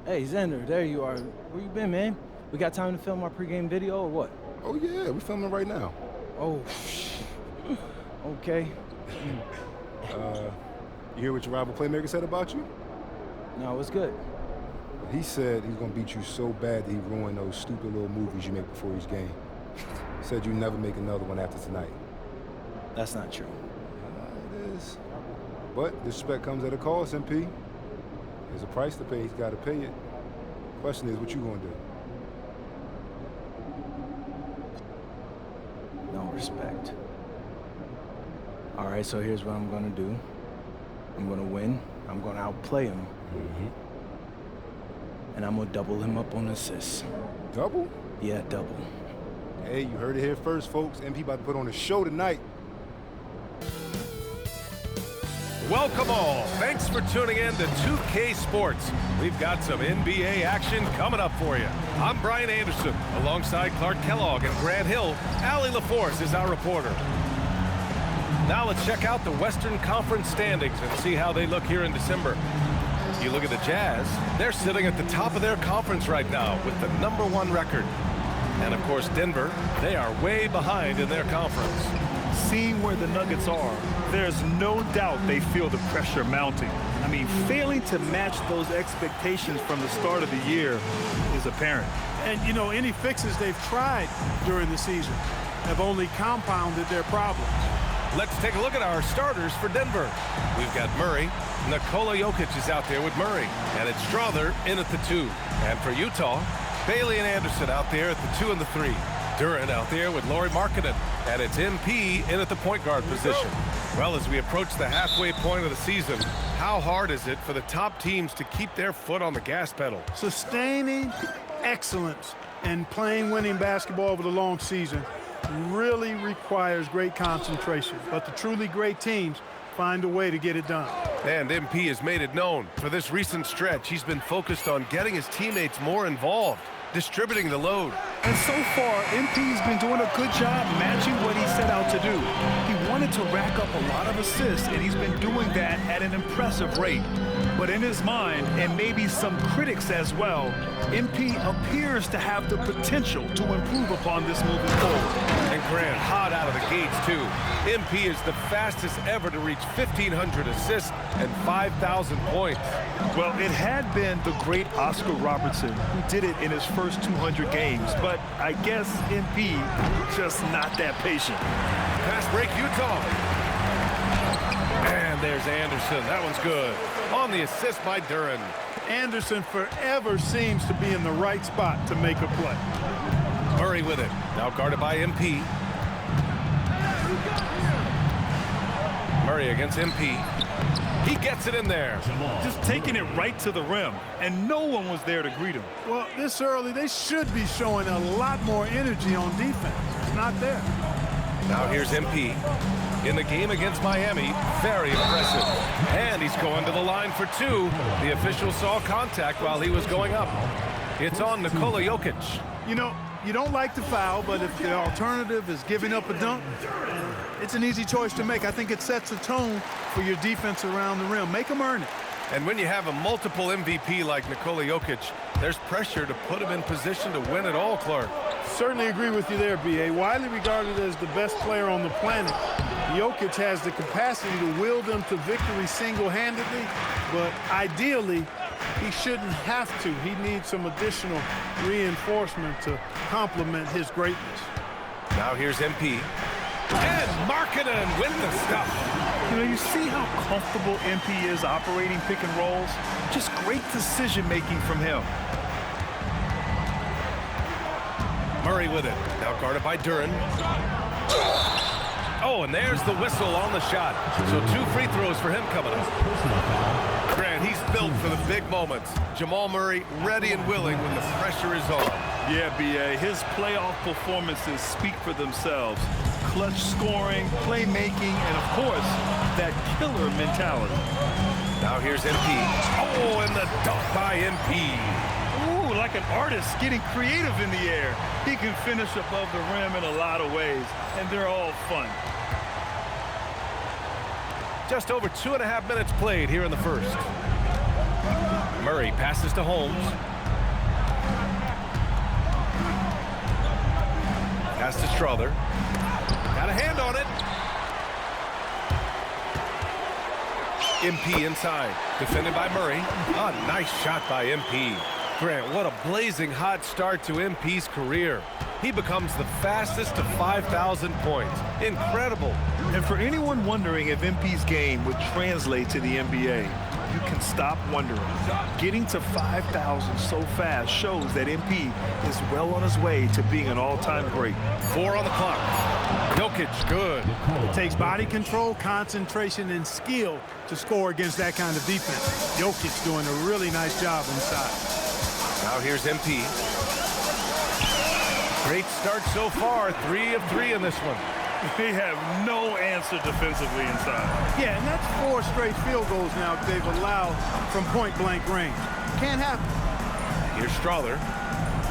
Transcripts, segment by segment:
Hey, Xander, there you are. Where you been, man? We got time to film our pregame video or what? Oh, yeah, we're filming right now. Oh, okay. You hear what your rival playmaker said about you? No, it's good. He said he's going to beat you so bad that he ruined those stupid little movies you make before each game. He said you never make another one after tonight. That's not true. It is. But disrespect comes at a cost, MP. There's a price to pay. He's got to pay it. Question is, what you going to do? No respect. All right, so here's what I'm going to do. I'm going to win. I'm going to outplay him. And I'm going to double him up on assists. Double? Yeah, double. Hey, you heard it here first, folks. MP about to put on a show tonight. Welcome all. Thanks for tuning in to 2K Sports. We've got some NBA action coming up for you. I'm Brian Anderson, alongside Clark Kellogg and Grant Hill. Allie LaForce is our reporter. Now let's check out the Western Conference standings and see how they look here in December. You look at the Jazz, they're sitting at the top of their conference right now with the #1 record. And of course, Denver, they are way behind in their conference. Seeing where the Nuggets are, there's no doubt they feel the pressure mounting. I mean, failing to match those expectations from the start of the year is apparent. And, you know, any fixes they've tried during the season have only compounded their problems. Let's take a look at our starters for Denver. We've got Murray. Nikola Jokic is out there with Murray. And it's Strother in at the 2. And for Utah, Bailey and Anderson out there at the 2 and the 3. Duran out there with Lauri Markkanen. And it's MP in at the point guard position. Well, as we approach the halfway point of the season, how hard is it for the top teams to keep their foot on the gas pedal? Sustaining excellence and playing winning basketball over the long season really requires great concentration. But the truly great teams find a way to get it done. And MP has made it known. For this recent stretch, he's been focused on getting his teammates more involved, distributing the load. And so far, MP's been doing a good job matching what he set out to do. He wanted to rack up a lot of assists, and he's been doing that at an impressive rate. But in his mind, and maybe some critics as well, MP appears to have the potential to improve upon this moving forward. And Grant, hot out of the gates, too. MP is the fastest ever to reach 1,500 assists and 5,000 points. Well, it had been the great Oscar Robertson who did it in his first 200 games, but I guess MP just not that patient. Pass break, Utah. And there's Anderson. That one's good. On the assist by Duran. Anderson forever seems to be in the right spot to make a play. Murray with it. Now guarded by MP. Murray against MP. He gets it in there. Just taking it right to the rim, and no one was there to greet him. Well, this early, they should be showing a lot more energy on defense. It's not there. Now here's MP. In the game against Miami, very impressive. And he's going to the line for 2. The official saw contact while he was going up. It's on Nikola Jokic. You know, you don't like the foul, but if the alternative is giving up a dunk, it's an easy choice to make. I think it sets a tone for your defense around the rim. Make them earn it. And when you have a multiple MVP like Nikola Jokic, there's pressure to put him in position to win it all, Clark. Certainly agree with you there, B.A. Widely regarded as the best player on the planet, Jokic has the capacity to will them to victory single-handedly, but ideally, he shouldn't have to. He needs some additional reinforcement to complement his greatness. Now here's MP. And Markkanen with the stuff. You know, you see how comfortable MP is operating pick and rolls? Just great decision-making from him. Murray with it. Now guarded by Duran. Oh, and there's the whistle on the shot. So 2 free throws for him coming up. Grant, he's built for the big moments. Jamal Murray ready and willing when the pressure is on. Yeah, B.A., his playoff performances speak for themselves. Clutch scoring, playmaking, and of course, that killer mentality. Now here's MP. Oh, and the dunk by MP. Ooh, like an artist getting creative in the air. He can finish above the rim in a lot of ways, and they're all fun. Just over 2.5 minutes played here in the first. Murray passes to Holmes. Pass to Strother. Got a hand on it. MP inside. Defended by Murray. A nice shot by MP. Grant, what a blazing hot start to MP's career. He becomes the fastest to 5,000 points. Incredible. And for anyone wondering if MP's game would translate to the NBA, you can stop wondering. Getting to 5,000 so fast shows that MP is well on his way to being an all-time great. 4 on the clock. Jokic, good. It takes body control, concentration, and skill to score against that kind of defense. Jokic doing a really nice job inside. Now here's MP. Great start so far. 3 of 3 in this one. They have no answer defensively inside. Yeah, and that's 4 straight field goals now they've allowed from point-blank range. Can't happen. Here's Strother.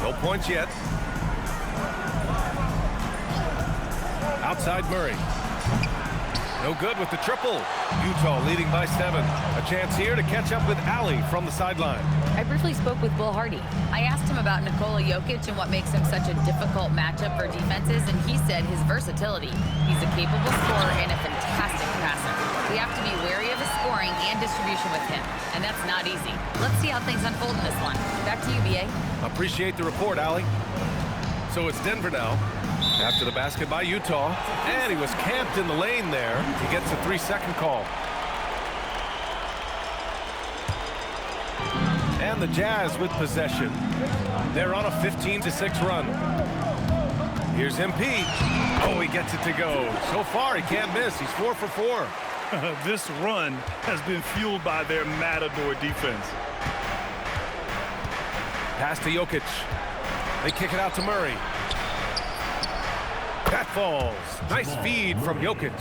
No points yet. Outside Murray. No good with the triple. Utah leading by 7. A chance here to catch up with Allie from the sideline. I briefly spoke with Will Hardy. I asked him about Nikola Jokic and what makes him such a difficult matchup for defenses, and he said his versatility. He's a capable scorer and a fantastic passer. We have to be wary of his scoring and distribution with him, and that's not easy. Let's see how things unfold in this one. Back to you, B.A. Appreciate the report, Allie. So it's Denver now. After the basket by Utah, and he was camped in the lane there. He gets a 3-second call. And the Jazz with possession. They're on a 15-6 run. Here's MP. Oh, he gets it to go. So far, he can't miss. He's 4 for 4. This run has been fueled by their matador defense. Pass to Jokic. They kick it out to Murray. That falls. Nice feed from Jokic.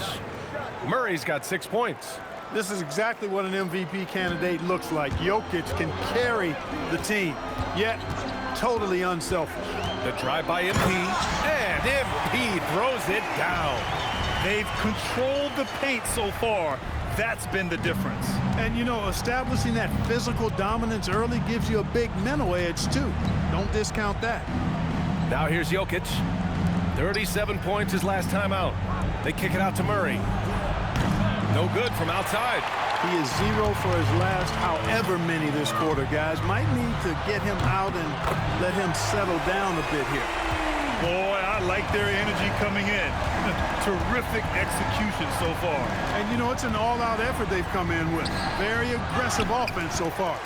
Murray's got 6 points. This is exactly what an MVP candidate looks like. Jokic can carry the team, yet totally unselfish. The drive by MP, and MP throws it down. They've controlled the paint so far. That's been the difference. And, you know, establishing that physical dominance early gives you a big mental edge, too. Don't discount that. Now here's Jokic. 37 points his last time out. They kick it out to Murray. No good from outside. He is 0 for his last however many this quarter, guys. Might need to get him out and let him settle down a bit here. Boy, I like their energy coming in. Terrific execution so far. And, you know, it's an all-out effort they've come in with. Very aggressive offense so far.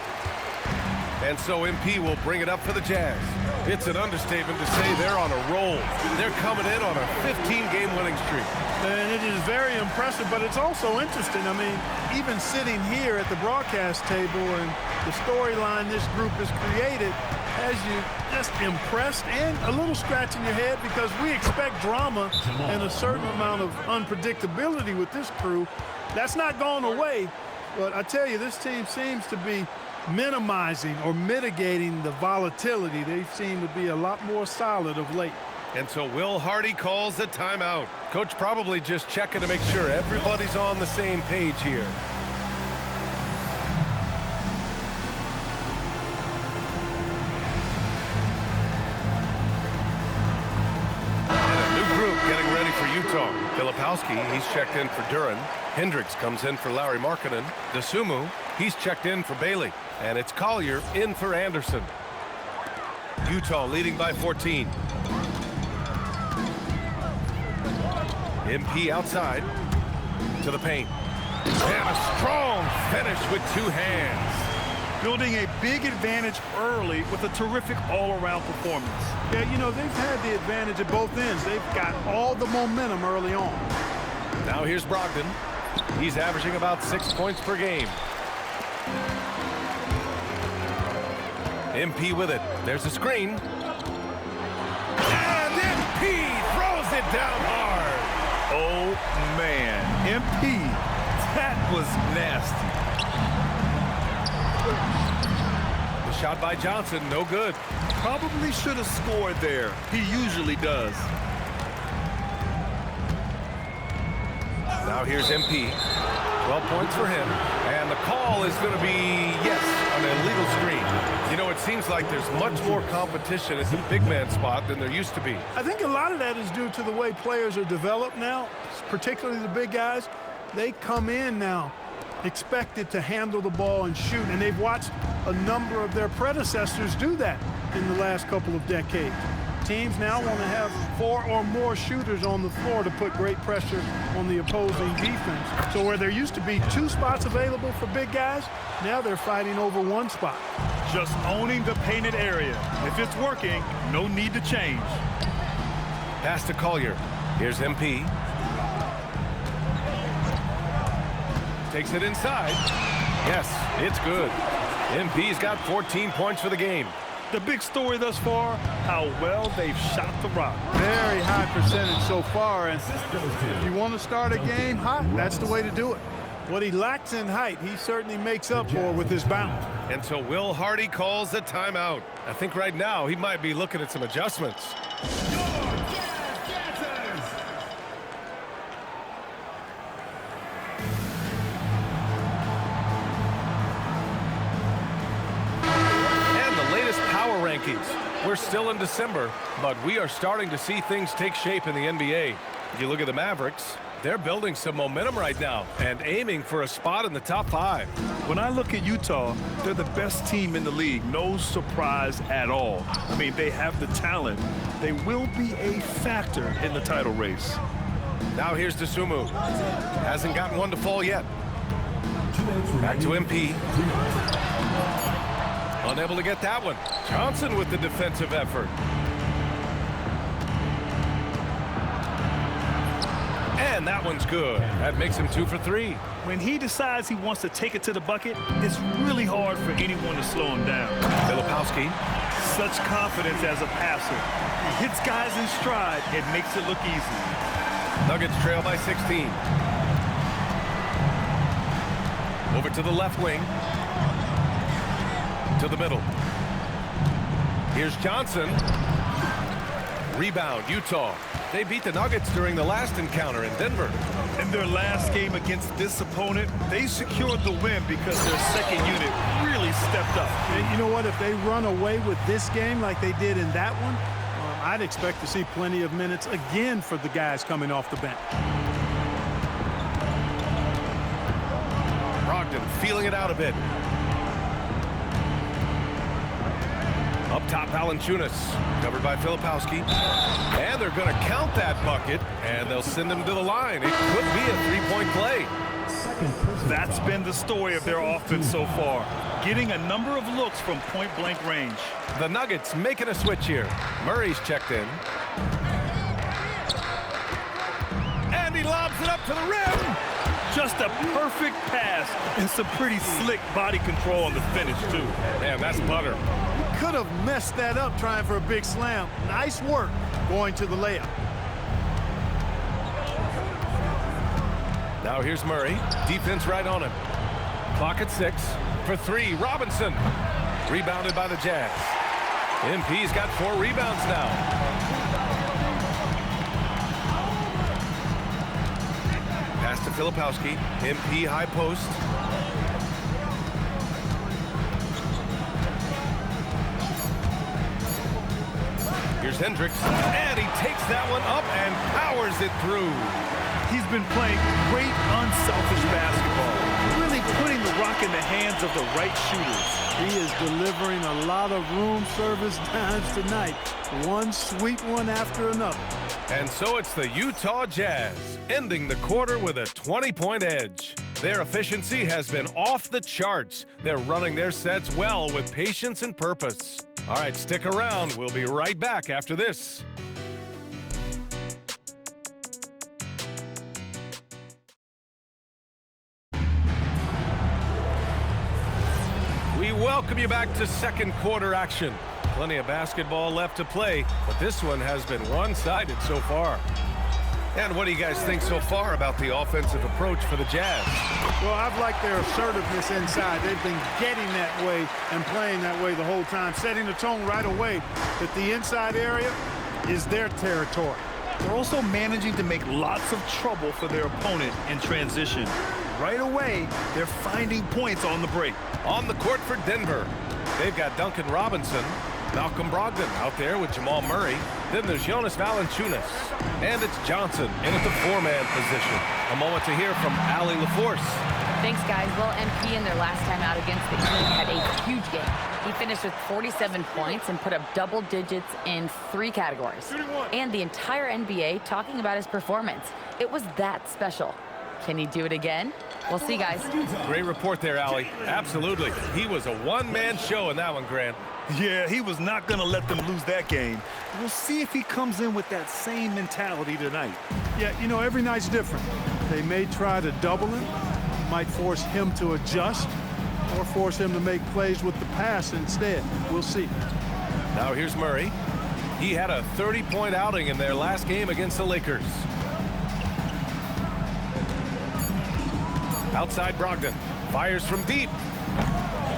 And so MP will bring it up for the Jazz. It's an understatement to say they're on a roll. They're coming in on a 15-game winning streak. And it is very impressive, but it's also interesting. I mean, even sitting here at the broadcast table and the storyline this group has created has you just impressed and a little scratch in your head, because we expect drama and a certain amount of unpredictability with this crew. That's not gone away, but I tell you, this team seems to be minimizing or mitigating the volatility. They seem to be a lot more solid of late. And so Will Hardy calls the timeout. Coach probably just checking to make sure everybody's on the same page here. And a new group getting ready for Utah. Filipowski, he's checked in for Duren. Hendricks comes in for Larry Markkinen. Dosunmu, he's checked in for Bailey. And it's Collier in for Anderson. Utah leading by 14. MP outside to the paint. And a strong finish with 2 hands. Building a big advantage early with a terrific all-around performance. Yeah, you know, they've had the advantage at both ends. They've got all the momentum early on. Now here's Brogdon. He's averaging about 6 points per game. MP with it. There's a screen. And MP throws it down hard. Oh, man. MP, that was nasty. The shot by Johnson, no good. Probably should have scored there. He usually does. Now here's MP. 12 points for him. And the call is going to be, yes, a seems like there's much more competition at the big man spot than there used to be. I think a lot of that is due to the way players are developed now, particularly the big guys. They come in now expected to handle the ball and shoot, and they've watched a number of their predecessors do that in the last couple of decades. Teams now want to have 4 or more shooters on the floor to put great pressure on the opposing defense. So where there used to be 2 spots available for big guys, now they're fighting over 1 spot. Just owning the painted area. If it's working, no need to change. Pass to Collier. Here's MP. Takes it inside. Yes, it's good. MP's got 14 points for the game. The big story thus far, how well they've shot the rock. Very high percentage so far, and if you want to start a game hot, that's the way to do it. What he lacks in height, he certainly makes up for with his bounce. Until Will Hardy calls the timeout. I think right now he might be looking at some adjustments. We're still in December, but we are starting to see things take shape in the NBA. If you look at the Mavericks, they're building some momentum right now and aiming for a spot in the top 5. When I look at Utah, they're the best team in the league. No surprise at all. I mean, they have the talent. They will be a factor in the title race. Now here's Dosunmu. Hasn't gotten one to fall yet. Back to MP. Unable to get that one. Johnson with the defensive effort. And that one's good. That makes him 2 for 3. When he decides he wants to take it to the bucket, it's really hard for anyone to slow him down. Filipowski. Such confidence as a passer. He hits guys in stride. It makes it look easy. Nuggets trail by 16. Over to the left wing. To the middle. Here's Johnson. Rebound, Utah. They beat the Nuggets during the last encounter in Denver. In their last game against this opponent, they secured the win because their second unit really stepped up. And you know what? If they run away with this game like they did in that one, I'd expect to see plenty of minutes again for the guys coming off the bench. Brogdon feeling it out a bit. Up top, Valanciunas, covered by Filipowski. And they're going to count that bucket, and they'll send him to the line. It could be a 3-point play. That's been the story of their offense so far, getting a number of looks from point-blank range. The Nuggets making a switch here. Murray's checked in. And he lobs it up to the rim. Just a perfect pass and some pretty slick body control on the finish, too. Man, that's butter. Could have messed that up trying for a big slam. Nice work going to the layup. Now here's Murray. Defense right on him. Clock at 6. For 3, Robinson. Rebounded by the Jazz. MP's got 4 rebounds now. Pass to Filipowski. MP high post. Here's Hendricks, and he takes that one up and powers it through. He's been playing great unselfish basketball, really putting the rock in the hands of the right shooters. He is delivering a lot of room service times tonight. One sweet one after another. And so it's the Utah Jazz, ending the quarter with a 20-point edge. Their efficiency has been off the charts. They're running their sets well with patience and purpose. All right, stick around. We'll be right back after this. We welcome you back to second quarter action. Plenty of basketball left to play, but this one has been one-sided so far. And what do you guys think so far about the offensive approach for the Jazz? Well, I've liked their assertiveness inside. They've been getting that way and playing that way the whole time, setting the tone right away that the inside area is their territory. They're also managing to make lots of trouble for their opponent in transition. Right away, they're finding points on the break. On the court for Denver, They've got Duncan Robinson, Malcolm Brogdon out there with Jamal Murray. Then there's Jonas Valanciunas. And it's Johnson in at the 4-man position. A moment to hear from Allie LaForce. Thanks, guys. Well, MP in their last time out against the Heat had a huge game. He finished with 47 points and put up double digits in 3 categories. And the entire NBA talking about his performance. It was that special. Can he do it again? We'll see, guys. Great report there, Allie. Absolutely. He was a one-man show in that one, Grant. Yeah, he was not going to let them lose that game. We'll see if he comes in with that same mentality tonight. Yeah, you know, every night's different. They may try to double him, might force him to adjust, or force him to make plays with the pass instead. We'll see. Now here's Murray. He had a 30-point outing in their last game against the Lakers. Outside Brogdon. Fires from deep.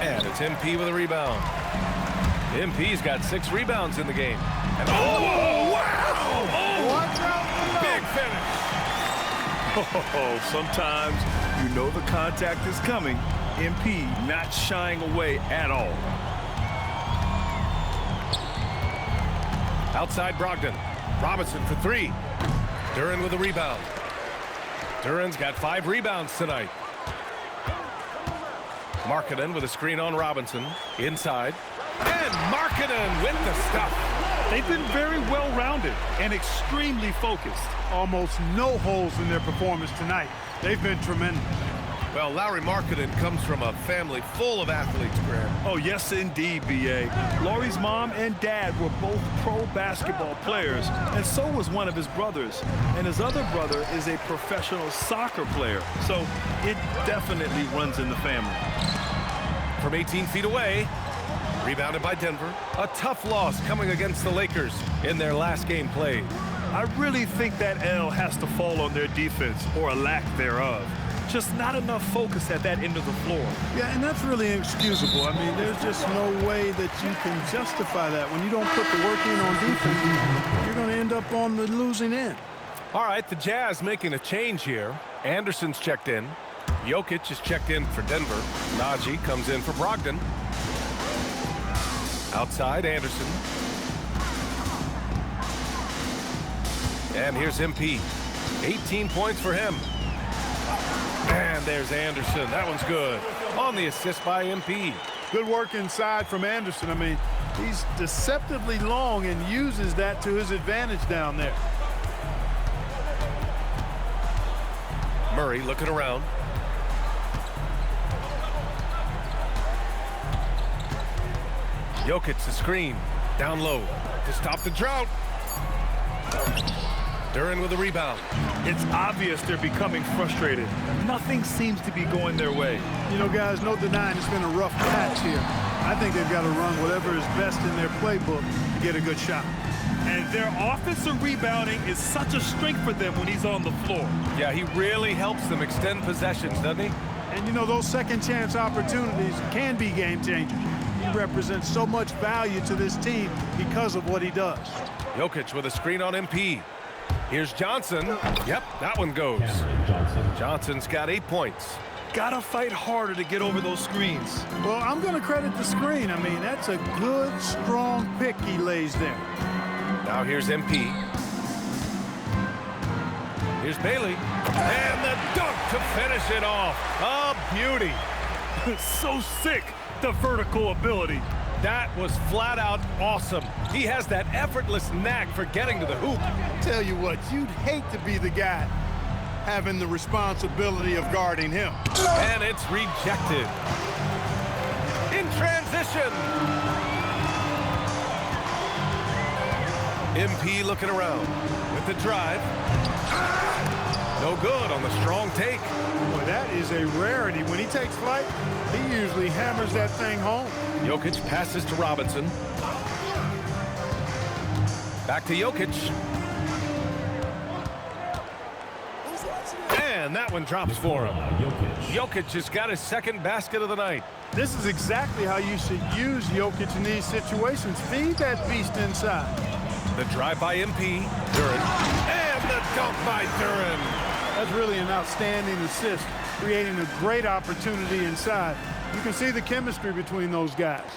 And it's MP with a rebound. MP's got 6 rebounds in the game. And oh, wow! Oh, watch out! Big finish. Oh, sometimes you know the contact is coming. MP not shying away at all. Outside Brogdon. Robinson for 3. Duren with a rebound. Duren's got 5 rebounds tonight. Markkanen with a screen on Robinson. Inside. And Markkanen with the stuff. They've been very well-rounded and extremely focused. Almost no holes in their performance tonight. They've been tremendous. Well, Lauri Markkanen comes from a family full of athletes, Graham. Oh, yes, indeed, B.A. Lauri's mom and dad were both pro basketball players, and so was one of his brothers. And his other brother is a professional soccer player, so it definitely runs in the family. From 18 feet away, rebounded by Denver. A tough loss coming against the Lakers in their last game played. I really think that L has to fall on their defense, or a lack thereof. Just not enough focus at that end of the floor. Yeah, and that's really inexcusable. I mean, there's just no way that you can justify that. When you don't put the work in on defense, you're going to end up on the losing end. All right, the Jazz making a change here. Anderson's checked in. Jokic is checked in for Denver. Najee comes in for Brogdon. Outside, Anderson. And here's MP. 18 points for him. And there's Anderson. That one's good. On the assist by MP. Good work inside from Anderson. I mean, he's deceptively long and uses that to his advantage down there. Murray looking around. Jokic the screen. Down low to stop the drought. Duren with a rebound. It's obvious they're becoming frustrated. Nothing seems to be going their way. You know, guys, no denying it's been a rough patch here. I think they've got to run whatever is best in their playbook to get a good shot. And their offensive rebounding is such a strength for them when he's on the floor. Yeah, he really helps them extend possessions, doesn't he? And, you know, those second chance opportunities can be game changers. He represents so much value to this team because of what he does. Jokic with a screen on MP. Here's Johnson. Yep, that one goes. Johnson's got 8 points. Gotta fight harder to get over those screens. Well, I'm going to credit the screen. I mean, that's a good, strong pick he lays there. Now here's MP. Here's Bailey. And the dunk to finish it off. A beauty. So sick, the vertical ability. That was flat out awesome. He has that effortless knack for getting to the hoop. Tell you what, you'd hate to be the guy having the responsibility of guarding him. And it's rejected. In transition. MP looking around with the drive. No good on the strong take. Boy, that is a rarity. When he takes flight, he usually hammers that thing home. Jokic passes to Robinson. Back to Jokic. And that one drops for him. Jokic has got his second basket of the night. This is exactly how you should use Jokic in these situations. Feed that beast inside. The drive by MP. Duren. And the dunk by Duren. That's really an outstanding assist, creating a great opportunity inside. You can see the chemistry between those guys.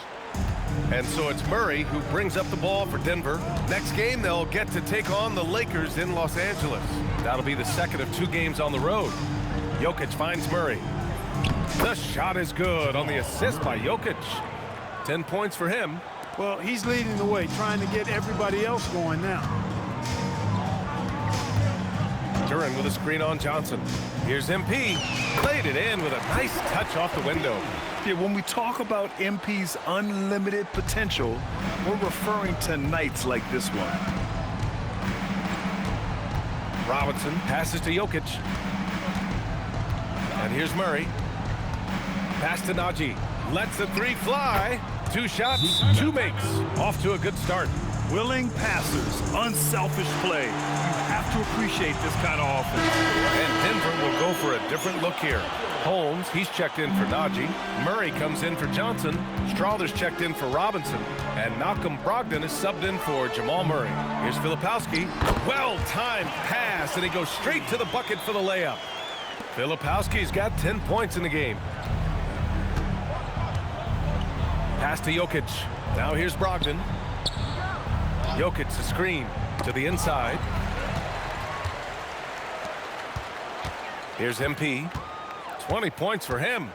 And so it's Murray who brings up the ball for Denver. Next game, they'll get to take on the Lakers in Los Angeles. That'll be the second of 2 games on the road. Jokic finds Murray. The shot is good on the assist by Jokic. 10 points for him. Well, he's leading the way, trying to get everybody else going now. Duran with a screen on Johnson. Here's MP. Played it in with a nice touch off the window. Yeah, when we talk about MP's unlimited potential, we're referring to nights like this one. Robinson passes to Jokic. And here's Murray. Pass to Najee. Lets the 3 fly. 2 shots, 2 makes. Off to a good start. Willing passers, unselfish play. You have to appreciate this kind of offense. And Denver will go for a different look here. Holmes, he's checked in for Najee. Murray comes in for Johnson. Strawther's checked in for Robinson. And Malcolm Brogdon is subbed in for Jamal Murray. Here's Filipowski. Well-timed pass, and he goes straight to the bucket for the layup. Filipowski's got 10 points in the game. Pass to Jokic. Now here's Brogdon. Jokic, a screen to the inside. Here's MP. 20 points for him.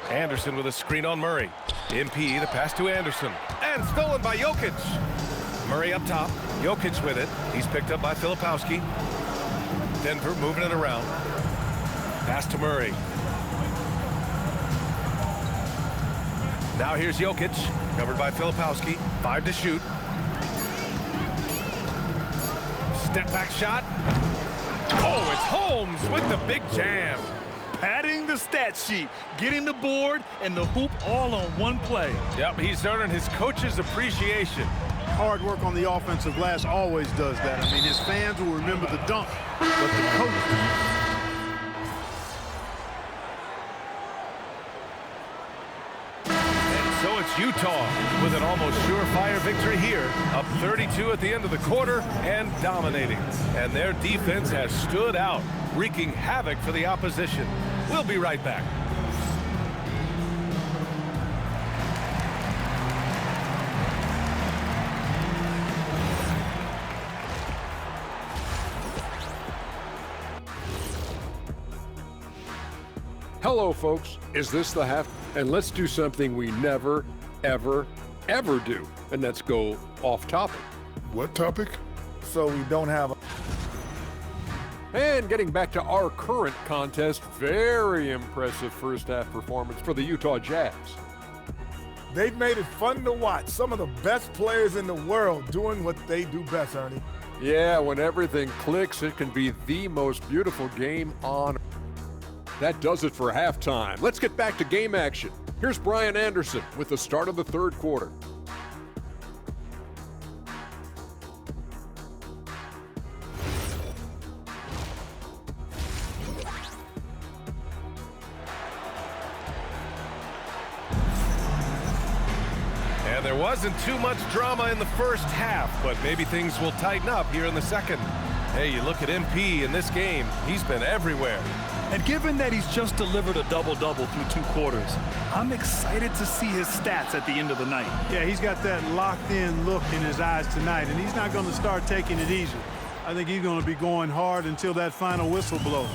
Anderson with a screen on Murray. MP, the pass to Anderson. And stolen by Jokic. Murray up top. Jokic with it. He's picked up by Filipowski. Denver moving it around. Pass to Murray. Now here's Jokic, covered by Filipowski. 5 to shoot. Step back shot. Oh, it's Holmes with the big jam. Padding the stat sheet, getting the board and the hoop all on one play. Yep, he's earning his coach's appreciation. Hard work on the offensive glass always does that. I mean, his fans will remember the dunk, but the coach... So it's Utah with an almost surefire victory here, up 32 at the end of the quarter and dominating. And their defense has stood out, wreaking havoc for the opposition. We'll be right back. Hello, folks. Is this the half? And let's do something we never, ever, ever do. And that's go off topic. What topic? So we don't have a... And getting back to our current contest, very impressive first half performance for the Utah Jazz. They've made it fun to watch. Some of the best players in the world doing what they do best, Ernie. Yeah, when everything clicks, it can be the most beautiful game on earth. That does it for halftime. Let's get back to game action. Here's Brian Anderson with the start of the third quarter. And there wasn't too much drama in the first half, but maybe things will tighten up here in the second. Hey, you look at MP in this game, he's been everywhere. And given that he's just delivered a double-double through 2 quarters, I'm excited to see his stats at the end of the night. Yeah, he's got that locked-in look in his eyes tonight, and he's not going to start taking it easy. I think he's going to be going hard until that final whistle blows.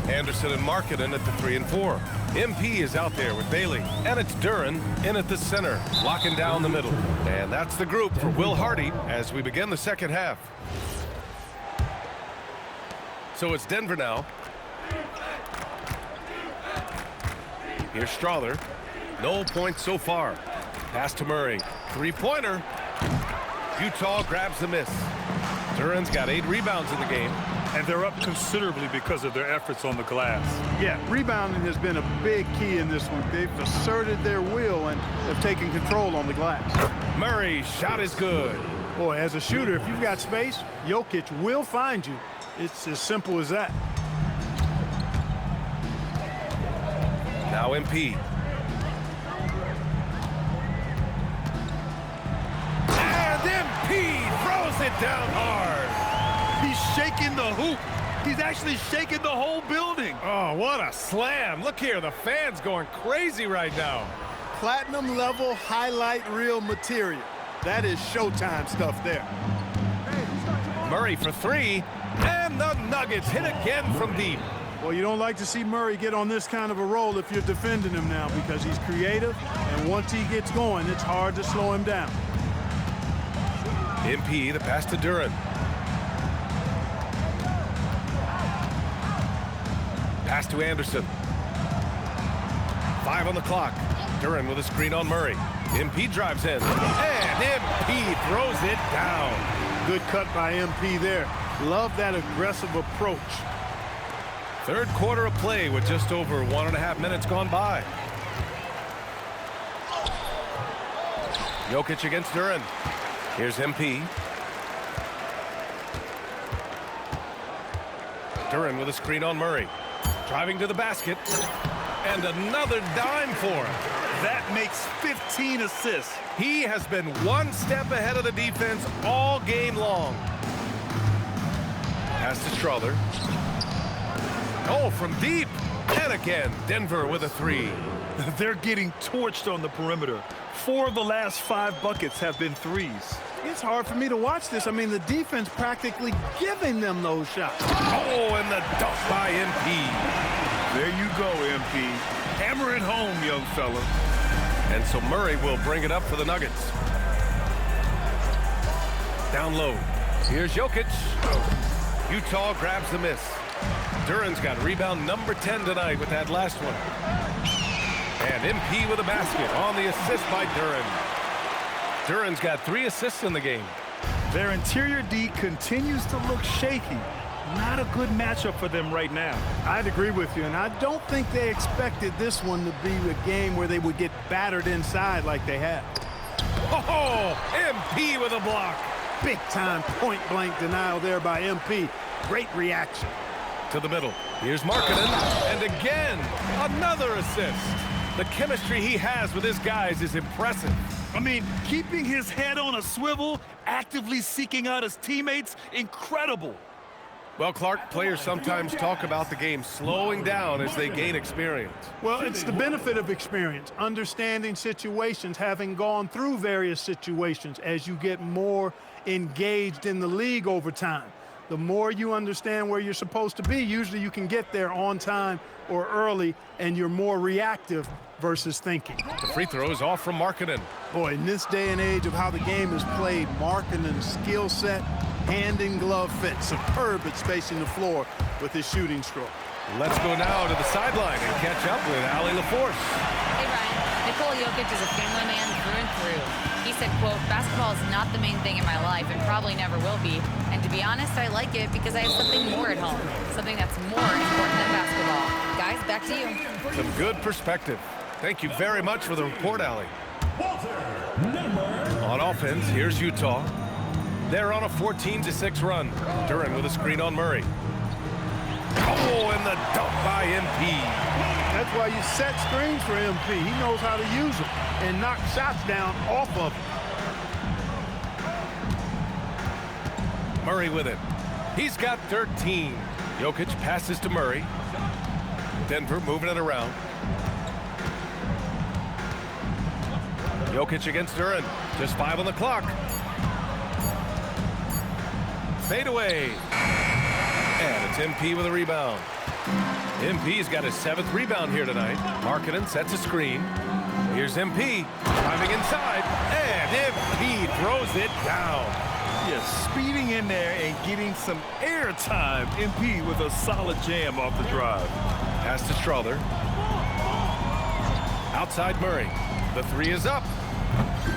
Anderson and Markkanen at the 3 and 4. MP is out there with Bailey, and it's Duran in at the center, locking down the middle. And that's the group for Will Hardy as we begin the second half. So it's Denver now. Here's Strawther. No points so far. Pass to Murray. 3-pointer. Utah grabs the miss. Duran's got 8 rebounds in the game. And they're up considerably because of their efforts on the glass. Yeah, rebounding has been a big key in this one. They've asserted their will and have taken control on the glass. Murray's shot is good. Boy, as a shooter, if you've got space, Jokic will find you. It's as simple as that. Now MP. And MP throws it down hard. He shaking the hoop. He's actually shaking the whole building. Oh, what a slam. Look here, the fans going crazy right now. Platinum level highlight reel material. That is Showtime stuff there. Murray for three, and the Nuggets hit again from deep. Well, you don't like to see Murray get on this kind of a roll if you're defending him now, because he's creative, and once he gets going, it's hard to slow him down. MP, the pass to Duren. Pass to Anderson. 5 on the clock. Duren with a screen on Murray. MP drives in, and MP throws it down. Good cut by MP there. Love that aggressive approach. Third quarter of play with just over 1.5 minutes gone by. Jokic against Duren. Here's MP. Duren with a screen on Murray. Driving to the basket. And another dime for him. That makes 15 assists. He has been one step ahead of the defense all game long. Pass to Strother. Oh, from deep. And again, Denver with a three. They're getting torched on the perimeter. 4 of the last 5 buckets have been threes. It's hard for me to watch this. I mean, the defense practically giving them those shots. Oh, and the dunk by MP. There you go, MP. Hammer it home, young fella. And so Murray will bring it up for the Nuggets. Down low. Here's Jokic. Utah grabs the miss. Duren's got rebound number 10 tonight with that last one. And MP with a basket on the assist by Duren. Duren's got 3 assists in the game. Their interior D continues to look shaky. Not a good matchup for them right now. I'd agree with you, and I don't think they expected this one to be a game where they would get battered inside like they have. Oh, MP with a block. Big-time point-blank denial there by MP. Great reaction. To the middle. Here's Markkanen, and again, another assist. The chemistry he has with his guys is impressive. I mean, keeping his head on a swivel, actively seeking out his teammates, incredible. Well, Clark, players sometimes talk about the game slowing down as they gain experience. Well, it's the benefit of experience, understanding situations, having gone through various situations as you get more engaged in the league over time. The more you understand where you're supposed to be, usually you can get there on time or early, and you're more reactive versus thinking. The free throw is off from Markkanen. Boy, in this day and age of how the game is played, Markkanen's skill set, hand in glove fit, superb at spacing the floor with his shooting stroke. Let's go now to the sideline and catch up with Allie LaForce. Hey, Brian. Nikola Jokic is a family man through and through. He said, quote, "Basketball is not the main thing in my life and probably never will be. And to be honest, I like it because I have something more at home, something that's more important than basketball." Guys, back to you. Some good perspective. Thank you very much for the report, Allie. On offense, here's Utah. They're on a 14-6 run. Duren with a screen on Murray. Oh, and the dunk by MP. That's why you set screens for MP. He knows how to use them and knock shots down off of them. Murray with it. He's got 13. Jokic passes to Murray. Denver moving it around. Jokic against Duren. Just 5 on the clock. Fade away. And it's MP with a rebound. MP's got his 7th rebound here tonight. Markkanen sets a screen. Here's MP driving inside, and MP throws it down. Yes, speeding in there and getting some air time. MP with a solid jam off the drive. Pass to Strother. Outside Murray. The 3 is up.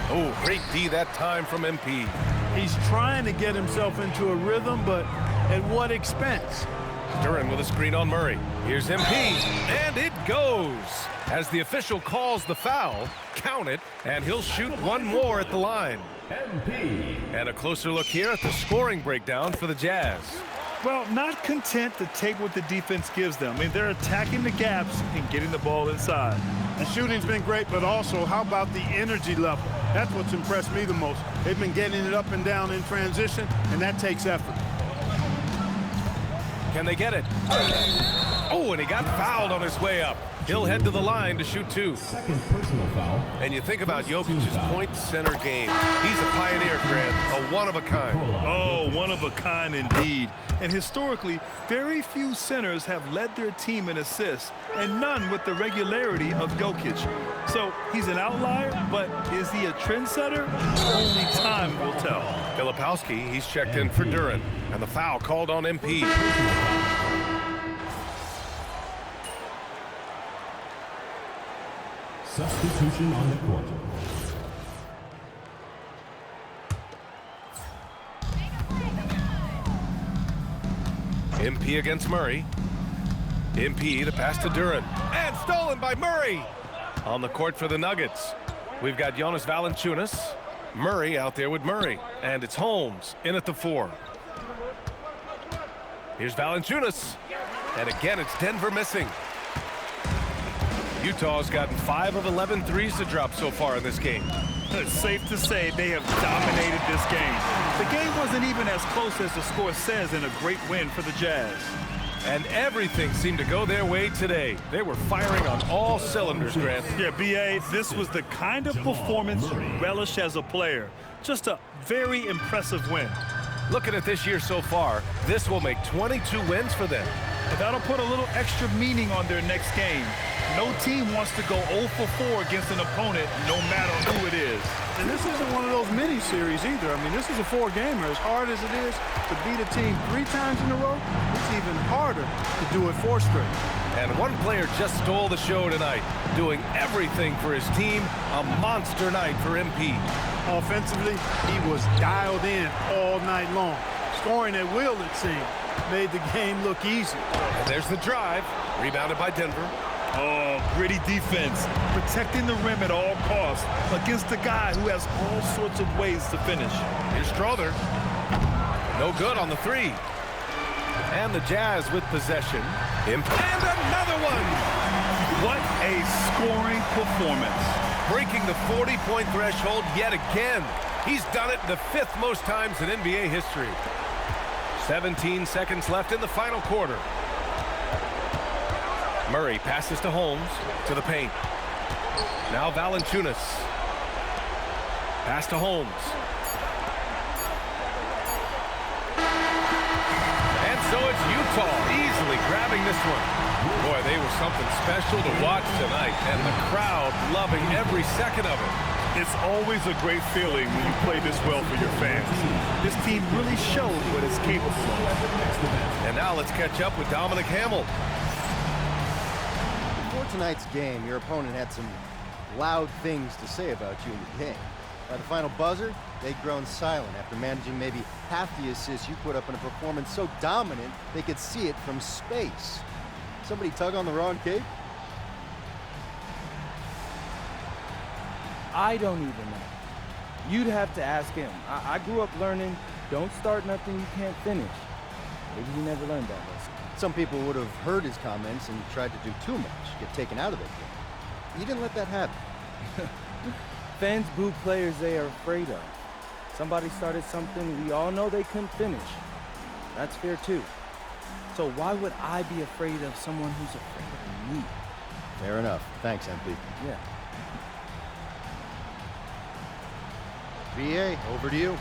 Oh, great D that time from MP. He's trying to get himself into a rhythm, but at what expense? Duren with a screen on Murray. Here's MP, and it goes. As the official calls the foul, count it, and he'll shoot one more at the line. MP. And a closer look here at the scoring breakdown for the Jazz. Well, not content to take what the defense gives them. I mean, they're attacking the gaps and getting the ball inside. The shooting's been great, but also how about the energy level? That's what's impressed me the most. They've been getting it up and down in transition, and that takes effort. Can they get it? Oh, and he got fouled on his way up. He'll head to the line to shoot 2. Second personal foul. And you think about Jokic's point center game. He's a pioneer, Grant, a one-of-a-kind. Oh, one of a kind indeed. And historically, very few centers have led their team in assists, and none with the regularity of Jokic. So he's an outlier, but is he a trendsetter? Only time will tell. Filipowski, he's checked in for Duren, and the foul called on MP. Substitution on the court. MP against Murray. MP, the pass to Duren. And stolen by Murray. On the court for the Nuggets, we've got Jonas Valanciunas. Murray out there with Murray. And it's Holmes in at the 4. Here's Valanciunas. And again, it's Denver missing. Utah's gotten 5 of 11 threes to drop so far in this game. It's safe to say they have dominated this game. The game wasn't even as close as the score says in a great win for the Jazz. And everything seemed to go their way today. They were firing on all cylinders, Grant. Yeah, B.A., this was the kind of performance you relish as a player. Just a very impressive win. Looking at this year so far, this will make 22 wins for them. But that'll put a little extra meaning on their next game. No team wants to go 0 for 4 against an opponent, no matter who it is. And this isn't one of those mini-series either. I mean, this is a 4-gamer. As hard as it is to beat a team 3 times in a row, it's even harder to do it 4 straight. And one player just stole the show tonight, doing everything for his team. A monster night for MP. Offensively, he was dialed in all night long. Scoring at will, it seemed, made the game look easy. And there's the drive, rebounded by Denver. Oh, gritty defense, protecting the rim at all costs against a guy who has all sorts of ways to finish. Here's Strother. No good on the 3. And the Jazz with possession. And another one! What a scoring performance. Breaking the 40-point threshold yet again. He's done it the 5th most times in NBA history. 17 seconds left in the final quarter. Murray passes to Holmes, to the paint. Now Valanciunas. Pass to Holmes. And so it's Utah easily grabbing this one. Boy, they were something special to watch tonight, and the crowd loving every second of it. It's always a great feeling when you play this well for your fans. This team really showed what it's capable of. And now let's catch up with Dominic Hamel. Before tonight's game, your opponent had some loud things to say about you in the game. By the final buzzer, they'd grown silent after managing maybe half the assists you put up in a performance so dominant they could see it from space. Somebody tug on the wrong cape? I don't even know. You'd have to ask him. I grew up learning, don't start nothing you can't finish. Maybe he never learned that lesson. Some people would have heard his comments and tried to do too much, get taken out of their game. He didn't let that happen. Fans boo players they are afraid of. Somebody started something we all know they couldn't finish. That's fair too. So why would I be afraid of someone who's afraid of me? Fair enough. Thanks, MP. Yeah. BA, over to you.